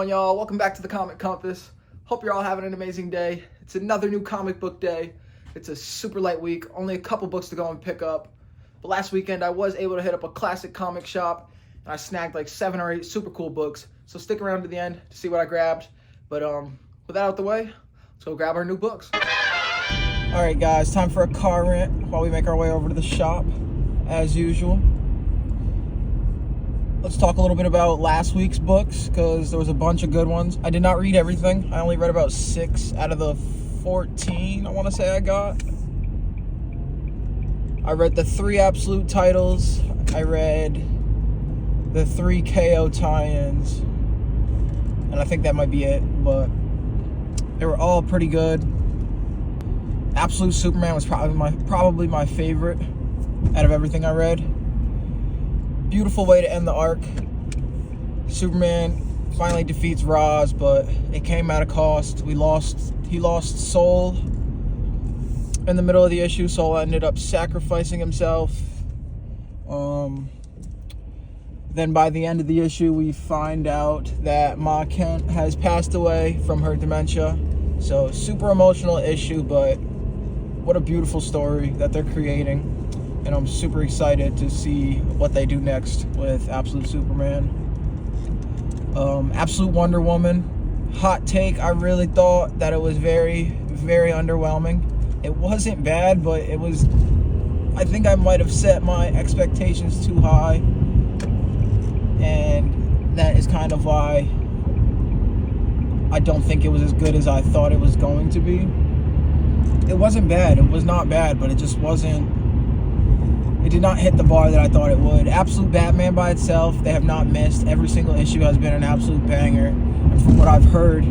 y'all? Welcome back to the Comic Compass. Hope you're all having an amazing day. It's another new comic book day. It's a super light week, only a couple books to go and pick up. But last weekend I was able to hit up a classic comic shop and I snagged like 7 or 8 super cool books. So stick around to the end to see what I grabbed. But with that out the way, let's go grab our new books. Alright guys, time for a car rant while we make our way over to the shop, as usual. Let's talk a little bit about last week's books, because there was a bunch of good ones. I did not read everything. I only read about 6 out of the 14, I want to say I got. I read the 3 absolute titles. I read the 3 KO tie-ins. And I think that might be it, but they were all pretty good. Absolute Superman was probably my favorite out of everything I read. Beautiful way to end the arc. Superman finally defeats Roz, but it came at a cost. He lost Soul in the middle of the issue. Soul ended up sacrificing himself. Then by the end of the issue, we find out that Ma Kent has passed away from her dementia. So super emotional issue, but what a beautiful story that they're creating. And I'm super excited to see what they do next with Absolute Superman. Absolute Wonder Woman. Hot take, I really thought that it was very, very underwhelming. It wasn't bad, but it was... I think I might have set my expectations too high. And that is kind of why I don't think it was as good as I thought it was going to be. It wasn't bad. It was not bad, but it just wasn't... It did not hit the bar that I thought it would. Absolute Batman by itself, they have not missed. Every single issue has been an absolute banger. And from what I've heard,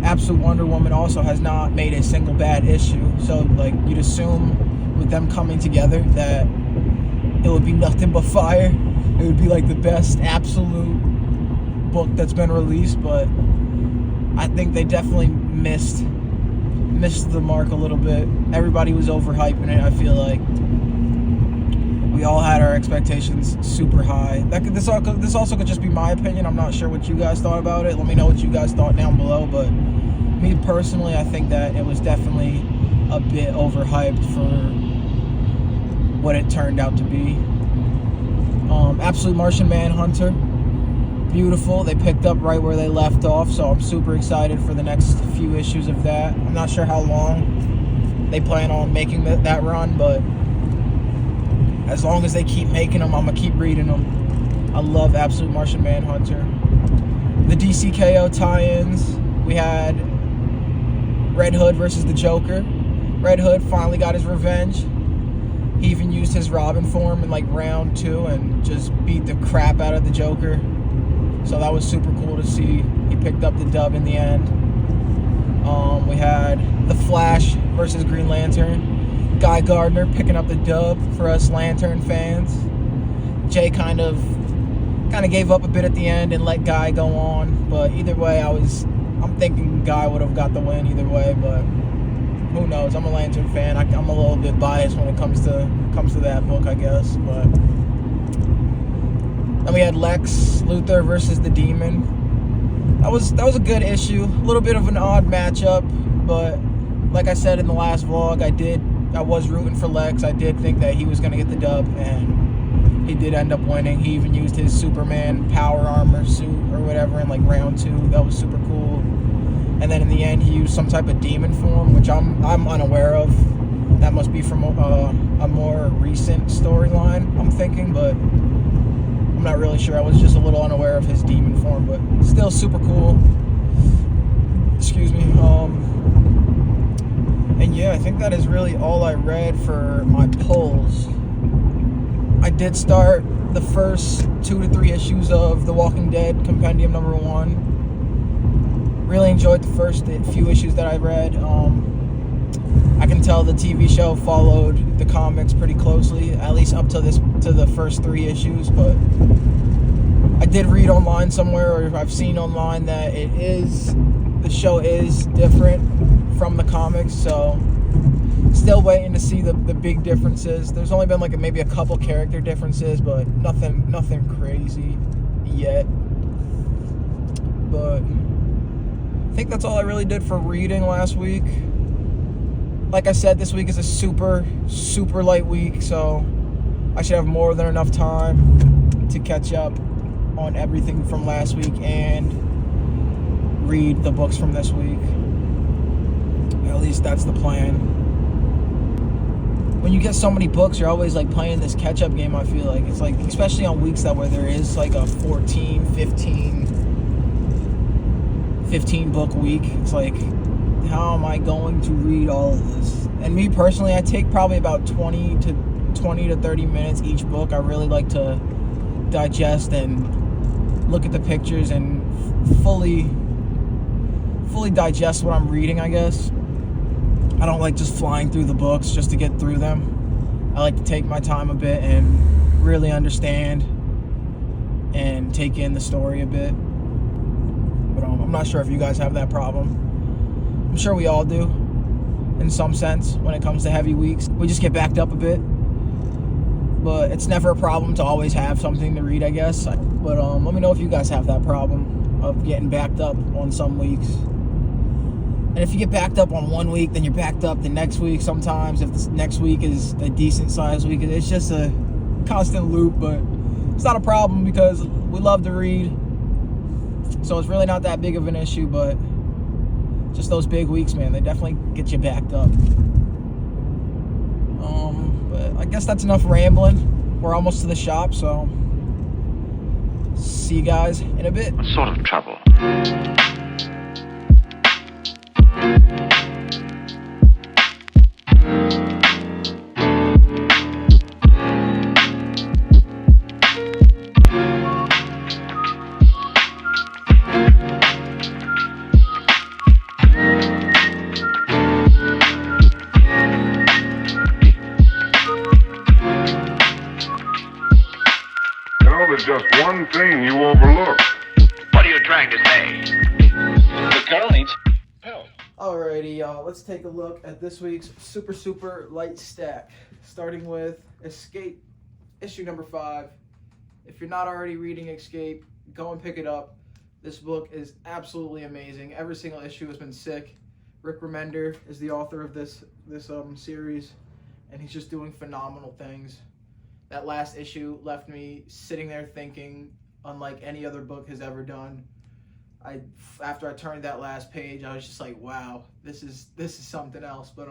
Absolute Wonder Woman also has not made a single bad issue. So, like, you'd assume with them coming together that it would be nothing but fire. It would be like the best absolute book that's been released. But I think they definitely missed the mark a little bit. Everybody was overhyping it, I feel like. We all had our expectations super high. This also could just be my opinion. I'm not sure what you guys thought about it. Let me know what you guys thought down below. But me personally, I think that it was definitely a bit overhyped for what it turned out to be. Absolute Martian Manhunter. Beautiful. They picked up right where they left off. So I'm super excited for the next few issues of that. I'm not sure how long they plan on making that run, but... as long as they keep making them, I'm going to keep reading them. I love Absolute Martian Manhunter. The DC KO tie-ins. We had Red Hood versus the Joker. Red Hood finally got his revenge. He even used his Robin form in like round 2 and just beat the crap out of the Joker. So that was super cool to see. He picked up the dub in the end. We had The Flash versus Green Lantern. Guy Gardner picking up the dub for us Lantern fans. Jay kind of gave up a bit at the end and let Guy go on, but either way, I'm thinking Guy would have got the win either way, but who knows? I'm a Lantern fan. I'm a little bit biased when it comes to that book, I guess. But then we had Lex Luthor versus the Demon. That was a good issue. A little bit of an odd matchup, but like I said in the last vlog, I was rooting for Lex. I did think that he was going to get the dub, and he did end up winning. He even used his Superman power armor suit or whatever in like round 2. That was super cool. And then in the end, he used some type of demon form, which I'm unaware of. That must be from a more recent storyline, I'm thinking, but I'm not really sure. I was just a little unaware of his demon form, but still super cool. Excuse me. And yeah, I think that is really all I read for my pulls. I did start the first 2 to 3 issues of The Walking Dead Compendium number 1. Really enjoyed the first few issues that I read. I can tell the TV show followed the comics pretty closely, at least up to the first 3 issues, but I did read online somewhere, or I've seen online, that the show is different from the comics, so still waiting to see the big differences. There's only been like maybe a couple character differences, but nothing crazy yet. But I think that's all I really did for reading last week. Like I said, this week is a super, super light week, so I should have more than enough time to catch up on everything from last week and read the books from this week. At least that's the plan. When you get so many books, you're always like playing this catch-up game, I feel like. It's like, especially on weeks that where there is like a 14, 15 book week, it's like, how am I going to read all of this? And me personally, I take probably about 20 to 30 minutes each book. I really like to digest and look at the pictures and fully digest what I'm reading, I guess. I don't like just flying through the books just to get through them. I like to take my time a bit and really understand and take in the story a bit. But I'm not sure if you guys have that problem. I'm sure we all do, in some sense, when it comes to heavy weeks. We just get backed up a bit. But it's never a problem to always have something to read, I guess. But let me know if you guys have that problem of getting backed up on some weeks. And if you get backed up on one week, then you're backed up the next week sometimes. If this next week is a decent sized week, it's just a constant loop. But it's not a problem because we love to read. So it's really not that big of an issue, but just those big weeks, man, they definitely get you backed up. But I guess that's enough rambling. We're almost to the shop, so see you guys in a bit. What sort of trouble? There's just one thing you overlook. What are you trying to say? The girl needs help. Alrighty, y'all. Let's take a look at this week's super light stack. Starting with Escape, issue number 5. If you're not already reading Escape, go and pick it up. This book is absolutely amazing. Every single issue has been sick. Rick Remender is the author of this series, and he's just doing phenomenal things. That last issue left me sitting there thinking, unlike any other book has ever done. After I turned that last page, I was just like, wow, this is something else. But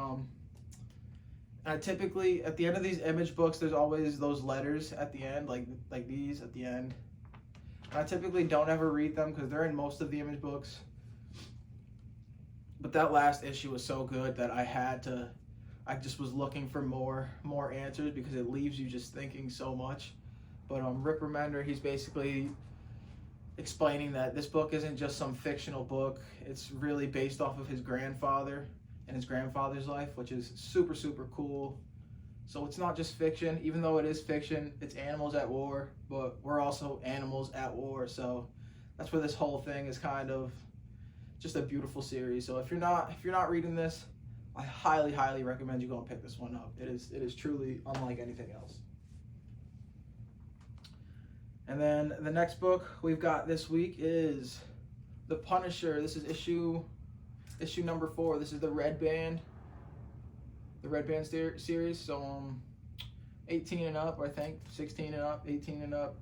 I typically, at the end of these Image books, there's always those letters at the end, like these at the end. And I typically don't ever read them because they're in most of the Image books. But that last issue was so good that I just was looking for more answers because it leaves you just thinking so much. But Rick Remender, he's basically explaining that this book isn't just some fictional book. It's really based off of his grandfather and his grandfather's life, which is super cool. So it's not just fiction. Even though it is fiction, it's animals at war, but we're also animals at war. So that's where this whole thing is kind of just a beautiful series. So if you're not reading this, I highly recommend you go and pick this one up. It is truly unlike anything else. And then the next book we've got this week is The Punisher. This is issue number 4. This is the Red Band series. So 18 and up, I think, 16 and up, 18 and up.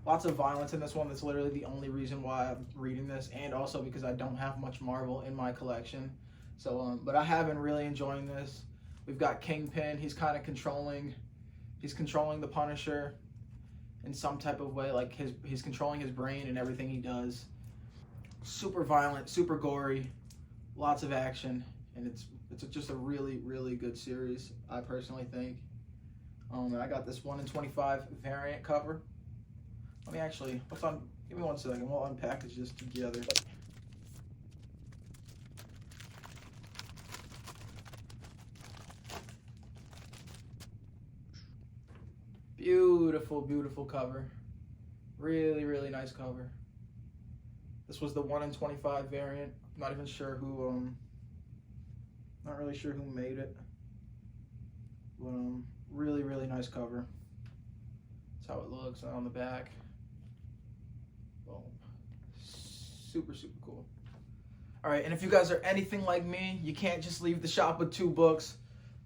Lots of violence in this one. That's literally the only reason why I'm reading this, and also because I don't have much Marvel in my collection. So, but I have been really enjoying this. We've got Kingpin. He's kind of controlling the Punisher in some type of way. Like he's controlling his brain and everything he does. Super violent, super gory, lots of action, and it's just a really good series, I personally think. And I got this 1 in 25 variant cover. Let me actually, give me 1 second. We'll unpackage this together. Beautiful cover. Really nice cover. This was the 1 in 25 variant. I'm not even sure who, not really sure who made it. But really nice cover. That's how it looks on the back. Boom. Super cool. All right, and if you guys are anything like me, you can't just leave the shop with 2 books.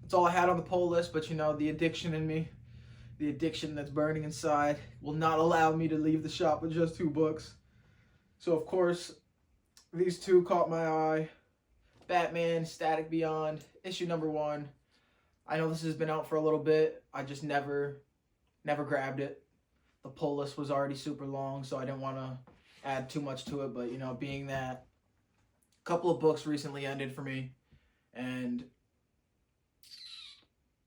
That's all I had on the pull list, but you know, the addiction in me, the addiction that's burning inside, will not allow me to leave the shop with just 2 books. So, of course, these 2 caught my eye. Batman, Static Beyond, issue number 1. I know this has been out for a little bit. I just never grabbed it. The pull list was already super long, so I didn't want to add too much to it. But, you know, being that a couple of books recently ended for me, and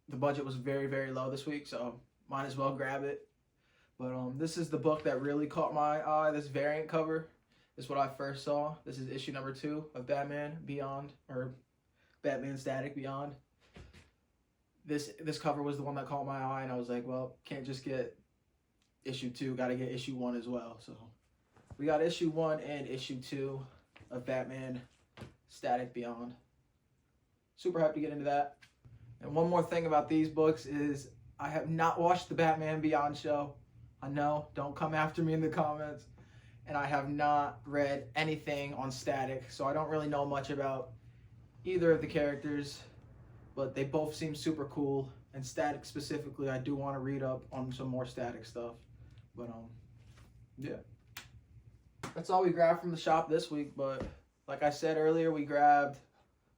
the budget was very, very low this week, so might as well grab it. But this is the book that really caught my eye. This variant cover is what I first saw. This is issue number 2 of Batman Beyond, or Batman Static Beyond. This cover was the one that caught my eye, and I was like, well, can't just get issue 2, gotta get issue 1 as well. So we got issue 1 and issue 2 of Batman Static Beyond. Super happy to get into that. And one more thing about these books is I have not watched the Batman Beyond show. I know, don't come after me in the comments. And I have not read anything on Static, so I don't really know much about either of the characters, but they both seem super cool. And Static specifically, I do want to read up on some more Static stuff. But yeah. That's all we grabbed from the shop this week, but like I said earlier, we grabbed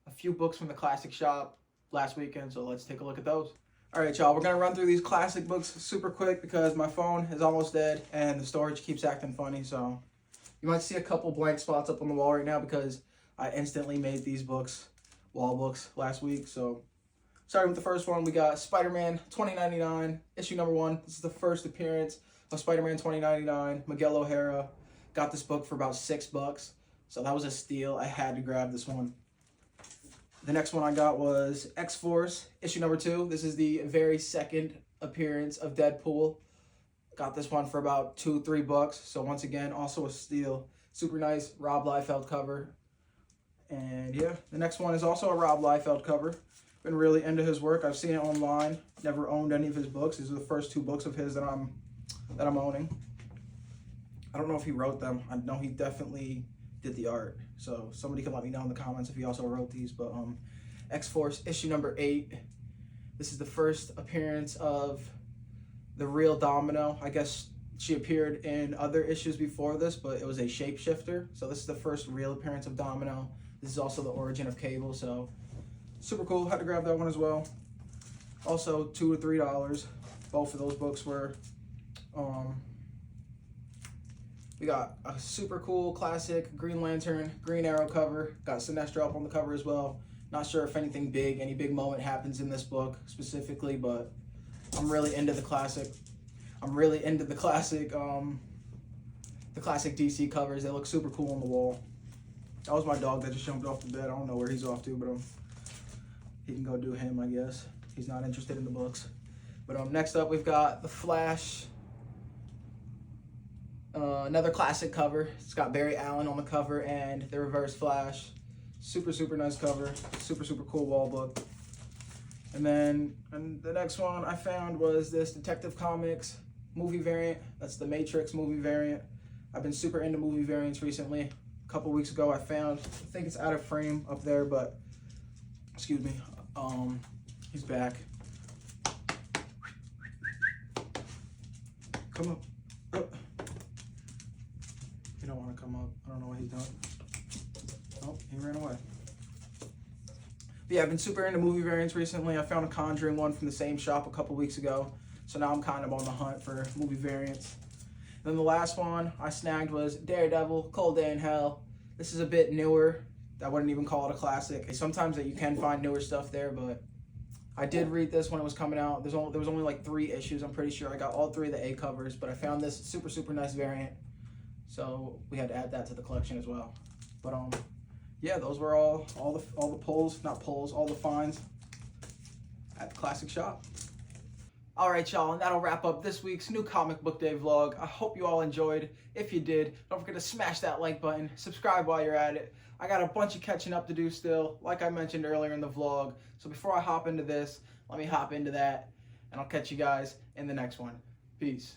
a few books from the classic shop last weekend, so let's take a look at those. All right, y'all, we're gonna run through these classic books super quick because my phone is almost dead and the storage keeps acting funny, so you might see a couple blank spots up on the wall right now because I instantly made these books wall books last week. So starting with the first one, we got Spider-Man 2099, issue number 1. This is the first appearance of Spider-Man 2099. Miguel O'Hara. Got this book for about $6, so that was a steal. I had to grab this one. The next one I got was X-Force, issue number 2. This is the very second appearance of Deadpool. Got this one for about $2-3, so once again, also a steal. Super nice Rob Liefeld cover. And yeah, the next one is also a Rob Liefeld cover. Been really into his work. I've seen it online. Never owned any of his books. These are the first 2 books of his that I'm owning. I don't know if he wrote them. I know he definitely did the art. So somebody can let me know in the comments if he also wrote these. But X-Force issue number 8. This is the first appearance of the real Domino. I guess she appeared in other issues before this, but it was a shapeshifter. So this is the first real appearance of Domino. This is also the origin of Cable. So super cool. Had to grab that one as well. Also $2 to $3. Both of those books were. We got a super cool classic Green Lantern, Green Arrow cover. Got Sinestro up on the cover as well. Not sure if any big moment happens in this book specifically, but I'm really into the classic. I'm really into the classic DC covers. They look super cool on the wall. That was my dog that just jumped off the bed. I don't know where he's off to, but he can go do him, I guess. He's not interested in the books. But next up, we've got The Flash. Another classic cover. It's got Barry Allen on the cover and the Reverse Flash. Super nice cover. Super cool wall book. And then the next one I found was this Detective Comics movie variant. That's the Matrix movie variant. I've been super into movie variants recently. A couple weeks ago I think it's out of frame up there, but excuse me. He's back. Come up. He don't want to come up. I don't know what he's doing. Oh, he ran away. But yeah, I've been super into movie variants recently. I found a Conjuring one from the same shop a couple weeks ago. So now I'm kind of on the hunt for movie variants. And then the last one I snagged was Daredevil, Cold Day in Hell. This is a bit newer. I wouldn't even call it a classic. Sometimes that you can find newer stuff there, but I did read this when it was coming out. There was only like 3 issues, I'm pretty sure. I got all 3 of the A covers, but I found this super nice variant. So we had to add that to the collection as well. But yeah, those were all the finds at the classic shop. All right, y'all, and that'll wrap up this week's new Comic Book Day vlog. I hope you all enjoyed. If you did, don't forget to smash that like button, subscribe while you're at it. I got a bunch of catching up to do still, like I mentioned earlier in the vlog. So before I hop into this, let me hop into that, and I'll catch you guys in the next one. Peace.